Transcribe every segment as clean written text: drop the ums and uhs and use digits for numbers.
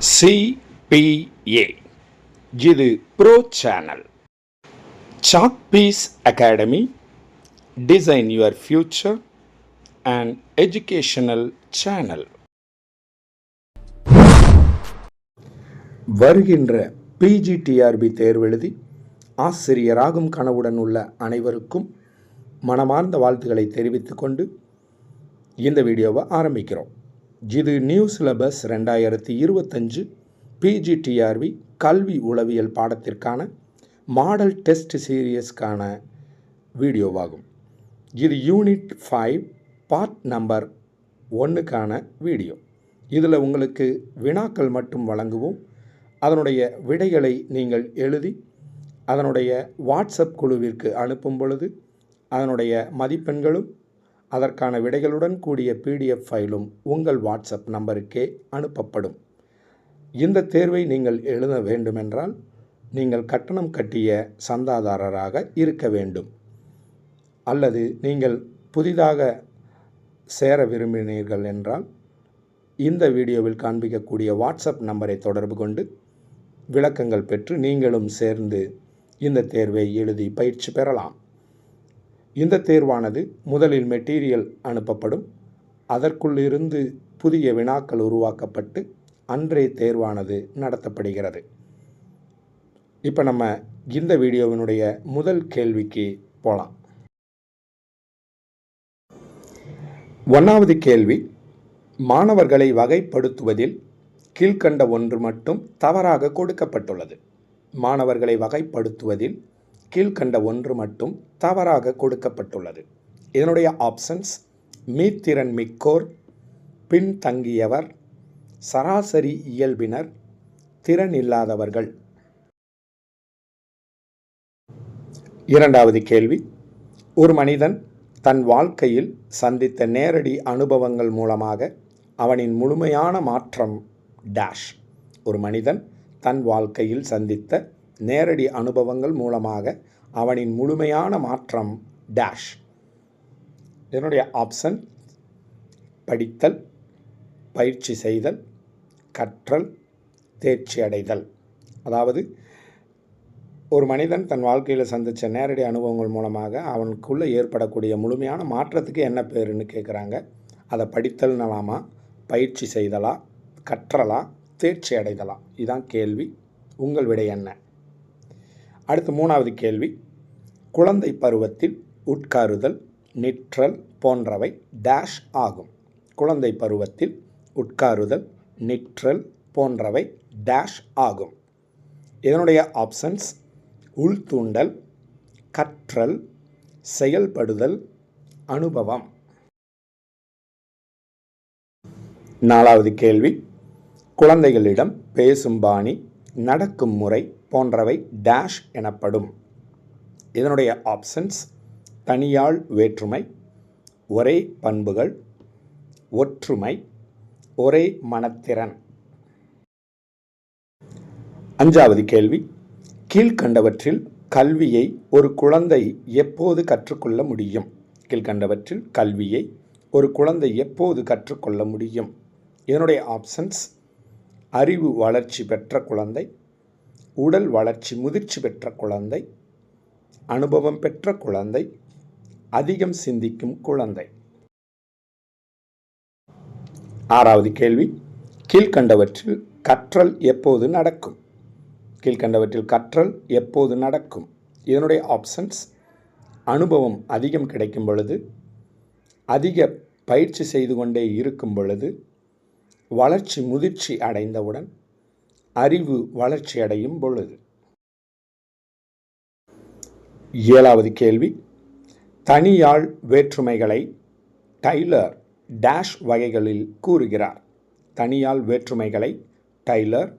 CPA இது bro channel. Chalk piece academy, design your future and educational channel. வருகின்ற PGTRB தேர்வெழுதி ஆசிரியராகும் கனவுடன் உள்ள அனைவருக்கும் மனமார்ந்த வாழ்த்துக்களை தெரிவித்துக் கொண்டு இந்த வீடியோவை ஆரம்பிக்கிறோம். இது நியூ சிலபஸ் 2025 PGTRB கல்வி உளவியல் பாடத்திற்கான மாடல் டெஸ்ட் சீரியஸ்க்கான வீடியோவாகும். இது யூனிட் 5 பார்ட் நம்பர் 1க்கான வீடியோ. இதில் உங்களுக்கு வினாக்கள் மட்டும் வழங்குவோம். அதனுடைய விடைகளை நீங்கள் எழுதி அதனுடைய வாட்ஸ்அப் குழுவிற்கு அனுப்பும் பொழுது அதனுடைய மதிப்பெண்களும் அதற்கான விடைகளுடன் கூடிய PDF ஃபைலும் உங்கள் வாட்ஸ்அப் நம்பருக்கே அனுப்பப்படும். இந்த தேர்வை நீங்கள் எழுத வேண்டுமென்றால் நீங்கள் கட்டணம் கட்டிய சந்தாதாரராக இருக்க வேண்டும். அல்லது நீங்கள் புதிதாக சேர விரும்பினீர்கள் என்றால் இந்த வீடியோவில் காண்பிக்கக்கூடிய வாட்ஸ்அப் நம்பரை தொடர்பு கொண்டு விளக்கங்கள் பெற்று நீங்களும் சேர்ந்து இந்த தேர்வை எழுதி பயிற்சி பெறலாம். இந்த தேர்வானது முதலில் மெட்டீரியல் அனுப்பப்படும். அதற்குள்ளிருந்து புதிய வினாக்கள் உருவாக்கப்பட்டு அன்றைய தேர்வானது நடத்தப்படுகிறது. இப்போ நம்ம இந்த வீடியோவினுடைய முதல் கேள்விக்கு போகலாம். 1வது கேள்வி, மாணவர்களை வகைப்படுத்துவதில் கீழ்க்கண்ட ஒன்று மட்டும் தவறாக கொடுக்கப்பட்டுள்ளது. மாணவர்களை வகைப்படுத்துவதில் கீழ்க்கண்ட ஒன்று மட்டும் தவறாக கொடுக்கப்பட்டுள்ளது. இதனுடைய ஆப்ஷன்ஸ்: மீத்திறன் மிக்கோர், பின்தங்கியவர், சராசரி இயல்பினர், திறன் இல்லாதவர்கள். 2வது கேள்வி, ஒரு மனிதன் தன் வாழ்க்கையில் சந்தித்த நேரடி அனுபவங்கள் மூலமாக அவனின் முழுமையான மாற்றம் டேஷ். ஒரு மனிதன் தன் வாழ்க்கையில் சந்தித்த நேரடி அனுபவங்கள் மூலமாக அவனின் முழுமையான மாற்றம் டேஷ். இதனுடைய ஆப்ஷன்: படித்தல், பயிற்சி செய்தல், கற்றல், தேர்ச்சி அடைதல். அதாவது ஒரு மனிதன் தன் வாழ்க்கையில் சந்தித்த நேரடி அனுபவங்கள் மூலமாக அவனுக்குள்ளே ஏற்படக்கூடிய முழுமையான மாற்றத்துக்கு என்ன பேருன்னு கேட்குறாங்க. அதை படித்தல்னலாமா, பயிற்சி செய்தலா, கற்றலா, தேர்ச்சி அடைதலா? இதுதான் கேள்வி. உங்கள் விடை என்ன? அடுத்து 3வது கேள்வி, குழந்தை பருவத்தில் உட்காருதல், நிற்றல் போன்றவை டேஷ் ஆகும். குழந்தை பருவத்தில் உட்காருதல், நிற்றல் போன்றவை டேஷ் ஆகும். இதனுடைய ஆப்ஷன்ஸ்: உள்தூண்டல், கற்றல், செயல்படுதல், அனுபவம். 4வது கேள்வி, குழந்தைகளிடம் பேசும் பாணி, நடக்கும் முறை போன்றவை டேஷ் எனப்படும். இதனுடைய ஆப்ஷன்ஸ்: தனியாள் வேற்றுமை, ஒரே பண்புகள், ஒற்றுமை, ஒரே மனத்திறன். 5வது கேள்வி, கீழ்க்கண்டவற்றில் கல்வியை ஒரு குழந்தை எப்போது கற்றுக்கொள்ள முடியும்? கீழ்க்கண்டவற்றில் கல்வியை ஒரு குழந்தை எப்போது கற்றுக்கொள்ள முடியும்? இதனுடைய ஆப்ஷன்ஸ்: அறிவு வளர்ச்சி பெற்ற குழந்தை, உடல் வளர்ச்சி முதிர்ச்சி பெற்ற குழந்தை, அனுபவம் பெற்ற குழந்தை, அதிகம் சிந்திக்கும் குழந்தை. 6வது கேள்வி, கீழ்க்கண்டவற்றில் கற்றல் எப்போது நடக்கும்? கீழ்க்கண்டவற்றில் கற்றல் எப்போது நடக்கும்? இதனுடைய ஆப்ஷன்ஸ்: அனுபவம் அதிகம் கிடைக்கும் பொழுது, அதிக பயிற்சி செய்து கொண்டே இருக்கும் பொழுது, வளர்ச்சி முதிர்ச்சி அடைந்தவுடன், அறிவு வளர்ச்சி அடையும் பொழுது. 7வது கேள்வி, தனியாள் வேற்றுமைகளை டைலர் டேஷ் வகைகளில் கூறுகிறார். தனியாள் வேற்றுமைகளை டைலர்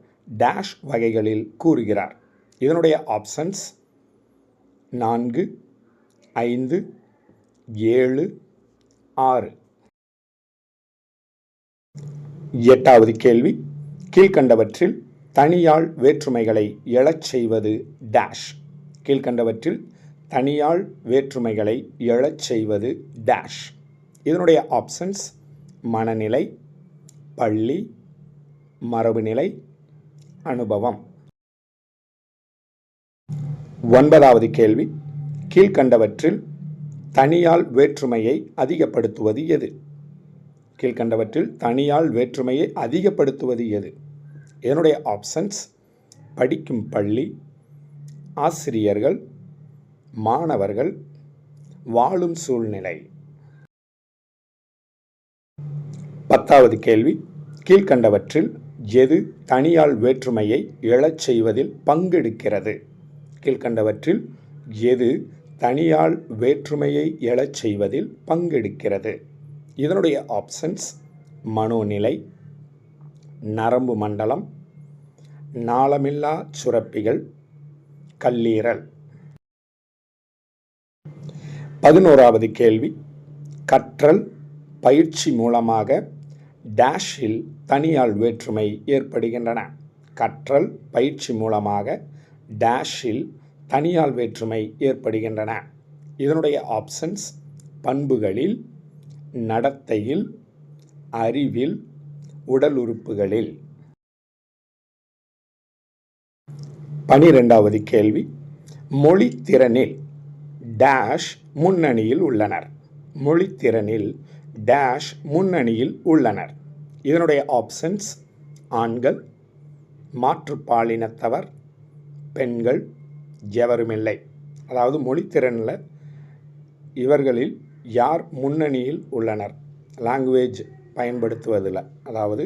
டேஷ் வகைகளில் கூறுகிறார். இதனுடைய ஆப்ஷன்ஸ்: 4, 5, 7, 6. 8வது கேள்வி, கீழ்க்கண்டவற்றில் தனியாள் வேற்றுமைகளை எழச் செய்வது டேஷ். கீழ்க்கண்டவற்றில் தனியாள் வேற்றுமைகளை எழச் செய்வது டேஷ். இதனுடைய ஆப்ஷன்ஸ்: மனநிலை, பள்ளி, மரபுநிலை, அனுபவம். 9வது கேள்வி, கீழ்க்கண்டவற்றில் தனியால் வேற்றுமையை அதிகப்படுத்துவது எது? கீழ்க்கண்டவற்றில் தனியால் வேற்றுமையை அதிகப்படுத்துவது எது? இதனுடைய ஆப்ஷன்ஸ்: படிக்கும் பள்ளி, ஆசிரியர்கள், மாணவர்கள், வாழும் சூழ்நிலை. 10வது கேள்வி, கீழ்க்கண்டவற்றில் எது தனியால் வேற்றுமையை எழச் செய்வதில் பங்கெடுக்கிறது? கீழ்க்கண்டவற்றில் எது தனியால் வேற்றுமையை எழச் செய்வதில் பங்கெடுக்கிறது? இதனுடைய ஆப்ஷன்ஸ்: மனோநிலை, நரம்பு மண்டலம், நாளமில்லா சுரப்பிகள், கல்லீரல். 11வது கேள்வி, கற்றல் பயிற்சி மூலமாக டேஷில் தனியால் வேற்றுமை ஏற்படுகின்றன. கற்றல் பயிற்சி மூலமாக டேஷில் தனியால் வேற்றுமை ஏற்படுகின்றன. இதனுடைய ஆப்ஷன்ஸ்: பண்புகளில், நடத்தையில், அறிவில், உடல் உறுப்புகளில். 12வது கேள்வி, மொழித்திறனில் டேஷ் முன்னணியில் உள்ளனர். மொழித்திறனில் டேஷ் முன்னணியில் உள்ளனர். இதனுடைய ஆப்ஷன்ஸ்: ஆண்கள், மாற்றுப்பாலினத்தவர், பெண்கள், எவருமில்லை. அதாவது மொழித்திறனில் இவர்களில் யார் முன்னணியில் உள்ளனர்? லாங்குவேஜ் பயன்படுத்துவதில், அதாவது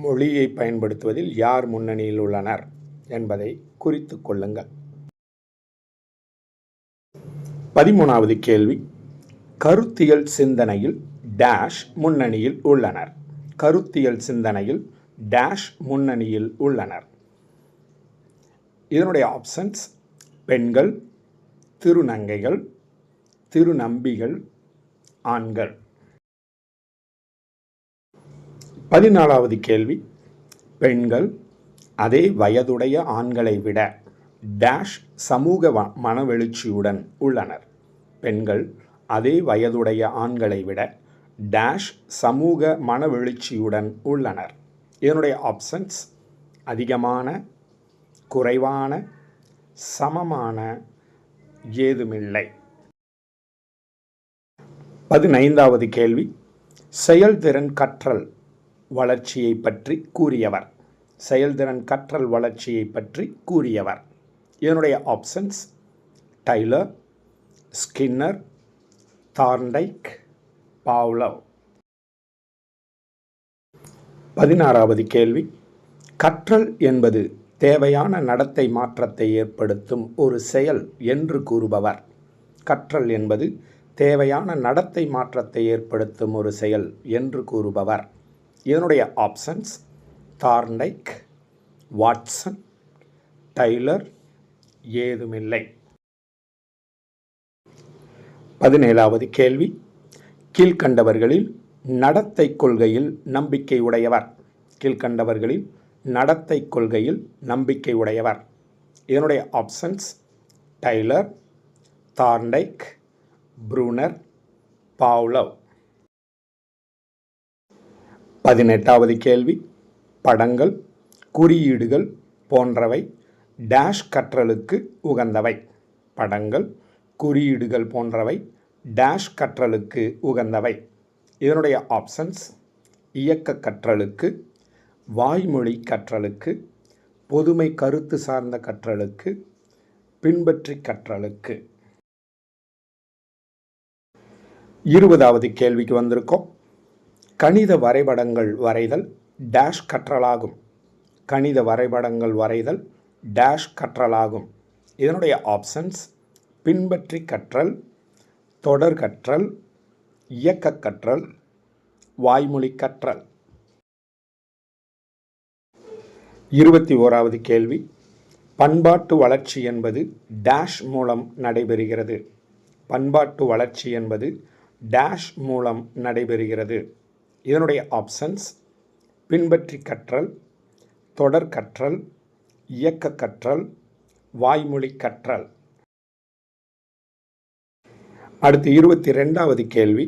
மொழியை பயன்படுத்துவதில் யார் முன்னணியில் உள்ளனர் என்பதை குறித்து கொள்ளுங்கள். 13வது கேள்வி, கருத்தியல் சிந்தனையில் டேஷ் முன்னணியில் உள்ளனர். கருத்தியல் சிந்தனையில் டேஷ் முன்னணியில் உள்ளனர். இதனுடைய ஆப்ஷன்ஸ்: பெண்கள், திருநங்கைகள், திருநம்பிகள், ஆண்கள். 14வது கேள்வி, பெண்கள் அதே வயதுடைய ஆண்களை விட டேஷ் சமூக மனவெழுச்சியுடன் உள்ளனர். பெண்கள் அதே வயதுடைய ஆண்களை விட டேஷ் சமூக மனவெழுச்சியுடன் உள்ளனர். இதனுடைய ஆப்ஷன்ஸ்: அதிகமான, குறைவான, சமமான, ஏதுமில்லை. 15வது கேள்வி, செயல்திறன் கற்றல் வளர்ச்சியை பற்றி கூறியவர். செயல்திறன் கற்றல் வளர்ச்சியை பற்றி கூறியவர். இதனுடைய ஆப்ஷன்ஸ்: டைலர், ஸ்கின்னர், தார்ண்டைக், பாவ்லவ். 16வது கேள்வி, கற்றல் என்பது தேவையான நடத்தை மாற்றத்தை ஏற்படுத்தும் ஒரு செயல் என்று கூறுபவர். கற்றல் என்பது தேவையான நடத்தை மாற்றத்தை ஏற்படுத்தும் ஒரு செயல் என்று கூறுபவர். இதனுடைய ஆப்ஷன்ஸ்: தார்ண்டைக், வாட்சன், டைலர், ஏதுமில்லை. 17வது கேள்வி, கீழ்க்கண்டவர்களில் நடத்தை கொள்கையில் நம்பிக்கை உடையவர். கீழ்க்கண்டவர்களில் நடத்தை கொள்கையில் நம்பிக்கை உடையவர். இதனுடைய ஆப்ஷன்ஸ்: டைலர், தார்ண்டைக், ப்ரூனர், பாவ்லவ். 18வது கேள்வி, படங்கள், குறியீடுகள் போன்றவை டேஷ் கற்றலுக்கு உகந்தவை. படங்கள், குறியீடுகள் போன்றவை டேஷ் கற்றலுக்கு உகந்தவை. இதனுடைய ஆப்ஷன்ஸ்: இயக்க கற்றலுக்கு, வாய்மொழி கற்றலுக்கு, பொதுமை கருத்து சார்ந்த கற்றலுக்கு, பின்பற்றி கற்றலுக்கு. 20வது கேள்விக்கு வந்திருக்கோம். கணித வரைபடங்கள் வரைதல் டேஷ் கற்றலாகும். கணித வரைபடங்கள் வரைதல் டேஷ் கற்றலாகும். இதனுடைய ஆப்ஷன்ஸ்: பின்பற்றி கற்றல், தொடர் கற்றல், இயக்க கற்றல், வாய்மொழி கற்றல். 21வது கேள்வி, பண்பாட்டு வளர்ச்சி என்பது டேஷ் மூலம் நடைபெறுகிறது. பண்பாட்டு வளர்ச்சி என்பது டேஷ் மூலம் நடைபெறுகிறது. இதனுடைய ஆப்ஷன்ஸ்: பின்பற்றி கற்றல், தொடர் கற்றல், இயக்க கற்றல், வாய்மொழி கற்றல். அடுத்து 22வது கேள்வி,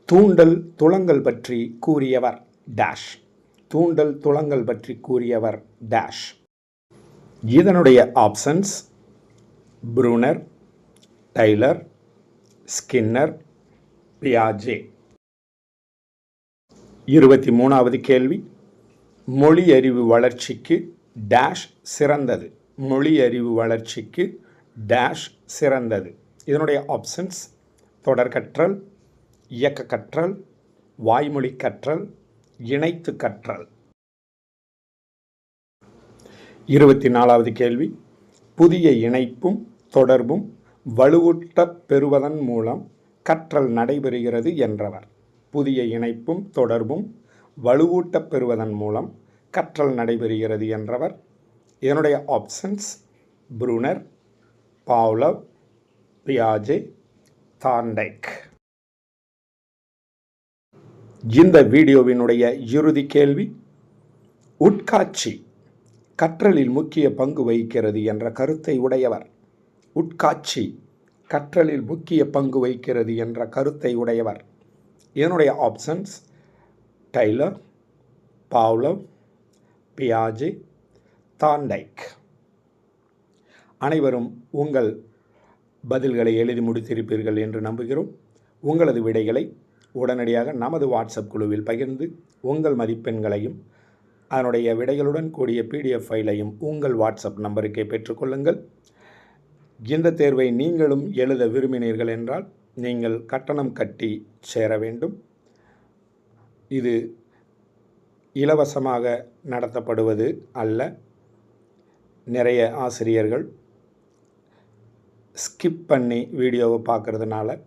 தூண்டல் துலங்கல் பற்றி கூறியவர் டேஷ். தூண்டல் துலங்கல் பற்றி கூறியவர் டேஷ். இதனுடைய ஆப்ஷன்ஸ் ப்ரூனர், டைலர், ஸ்கின்னர், பியாஜே. 23வது கேள்வி, மொழி அறிவு வளர்ச்சிக்கு டேஷ் சிறந்தது. மொழி அறிவு வளர்ச்சிக்கு டேஷ் சிறந்தது. இதனுடைய ஆப்ஷன்ஸ் தொடர் கற்றல், இயக்க கற்றல், வாய்மொழி கற்றல், இணைத்து கற்றல். 24வது கேள்வி, புதிய இணைப்பும் தொடர்பும் வலுவூட்டப் பெறுவதன் மூலம் கற்றல் நடைபெறுகிறது என்றவர். புதிய இணைப்பும் தொடர்பும் வலுவூட்டப் பெறுவதன் மூலம் கற்றல் நடைபெறுகிறது என்றவர். இதனுடைய ஆப்ஷன்ஸ் ப்ரூனர், பாவ்லவ், பியாஜே, தார்ண்டைக். இந்த வீடியோவினுடைய இறுதி கேள்வி, உட்காட்சி கற்றலில் முக்கிய பங்கு வகிக்கிறது என்ற கருத்தை உடையவர். உட்காட்சி கற்றலில் முக்கிய பங்கு வகிக்கிறது என்ற கருத்தை உடையவர். இதனுடைய ஆப்ஷன்ஸ் டைலர், பாவ்லவ், பியாஜே, தார்ண்டைக். அனைவரும் உங்கள் பதில்களை எழுதி முடித்திருப்பீர்கள் என்று நம்புகிறோம். உங்களது விடைகளை உடனடியாக நமது வாட்ஸ்அப் குழுவில் பகிர்ந்து உங்கள் மதிப்பெண்களையும் அதனுடைய விடைகளுடன் கூடிய PDF ஃபைலையும் உங்கள் வாட்ஸ்அப் நம்பருக்கே பெற்றுக்கொள்ளுங்கள். இந்த தேர்வை நீங்களும் எழுத விரும்பினீர்கள் என்றால் நீங்கள் கட்டணம் கட்டி சேர வேண்டும். இது இலவசமாக நடத்தப்படுவது அல்ல. நிறைய ஆசிரியர்கள் ஸ்கிப் பண்ணி வீடியோவை பார்க்குறதுனால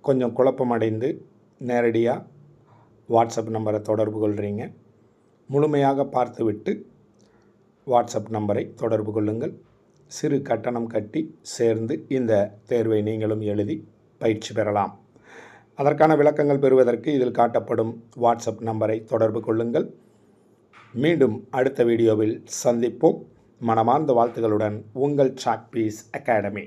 கொஞ்சம் குழப்பமடைந்து நேரடியாக வாட்ஸ்அப் நம்பரை தொடர்பு கொள்கிறீங்க. முழுமையாக பார்த்துவிட்டு வாட்ஸ்அப் நம்பரை தொடர்பு கொள்ளுங்கள். சிறு கட்டணம் கட்டி சேர்ந்து இந்த தேர்வை நீங்களும் எழுதி பயிற்சி பெறலாம். அதற்கான விளக்கங்கள் பெறுவதற்கு இதில் காட்டப்படும் வாட்ஸ்அப் நம்பரை தொடர்பு கொள்ளுங்கள். மீண்டும் அடுத்த வீடியோவில் சந்திப்போம். மனமார்ந்த வாழ்த்துக்களுடன் உங்கள் சாக்பீஸ் அகாடமி.